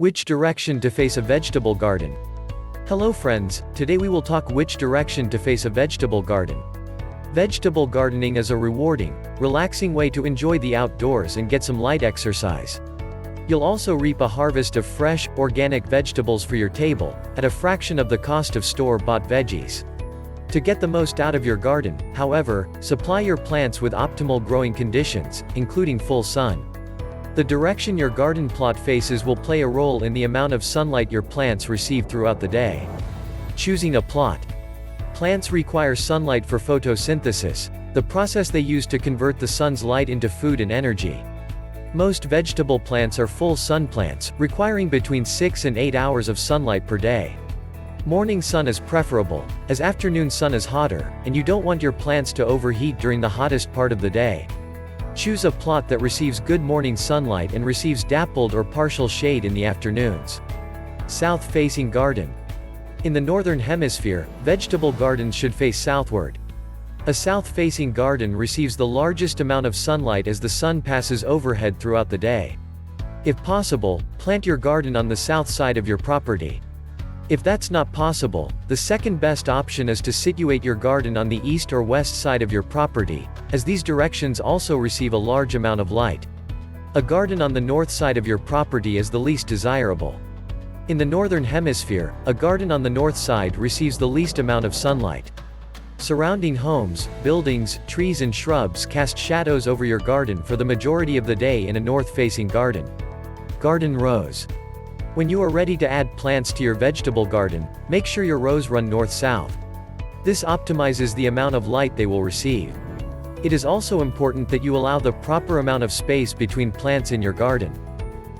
Which direction to face a vegetable garden? Hello friends, today we will talk which direction to face a vegetable garden. Vegetable gardening is a rewarding, relaxing way to enjoy the outdoors and get some light exercise. You'll also reap a harvest of fresh, organic vegetables for your table, at a fraction of the cost of store-bought veggies. To get the most out of your garden, however, supply your plants with optimal growing conditions, including full sun. The direction your garden plot faces will play a role in the amount of sunlight your plants receive throughout the day. Choosing a plot. Plants require sunlight for photosynthesis, the process they use to convert the sun's light into food and energy. Most vegetable plants are full sun plants, requiring between 6 and 8 hours of sunlight per day. Morning sun is preferable, as afternoon sun is hotter, and you don't want your plants to overheat during the hottest part of the day. Choose a plot that receives good morning sunlight and receives dappled or partial shade in the afternoons. South-facing garden. In the northern hemisphere, vegetable gardens should face southward. A south-facing garden receives the largest amount of sunlight as the sun passes overhead throughout the day. If possible, plant your garden on the south side of your property. If that's not possible, the second best option is to situate your garden on the east or west side of your property, as these directions also receive a large amount of light. A garden on the north side of your property is the least desirable. In the northern hemisphere, a garden on the north side receives the least amount of sunlight. Surrounding homes, buildings, trees and shrubs cast shadows over your garden for the majority of the day in a north-facing garden. Garden rows. When you are ready to add plants to your vegetable garden, make sure your rows run north-south. This optimizes the amount of light they will receive. It is also important that you allow the proper amount of space between plants in your garden.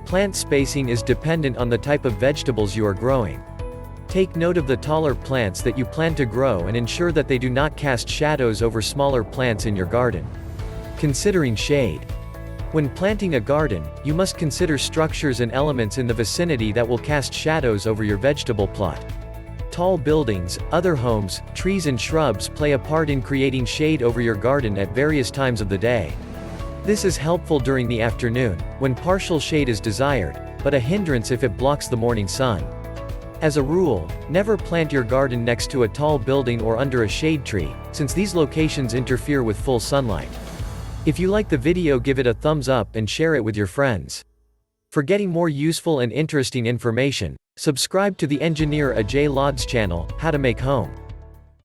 Plant spacing is dependent on the type of vegetables you are growing. Take note of the taller plants that you plan to grow and ensure that they do not cast shadows over smaller plants in your garden. Considering shade. When planting a garden, you must consider structures and elements in the vicinity that will cast shadows over your vegetable plot. Tall buildings, other homes, trees and shrubs play a part in creating shade over your garden at various times of the day. This is helpful during the afternoon, when partial shade is desired, but a hindrance if it blocks the morning sun. As a rule, never plant your garden next to a tall building or under a shade tree, since these locations interfere with full sunlight. If you like the video, give it a thumbs up and share it with your friends. For getting more useful and interesting information, subscribe to the engineer Ajay Lod's channel, How to Make Home.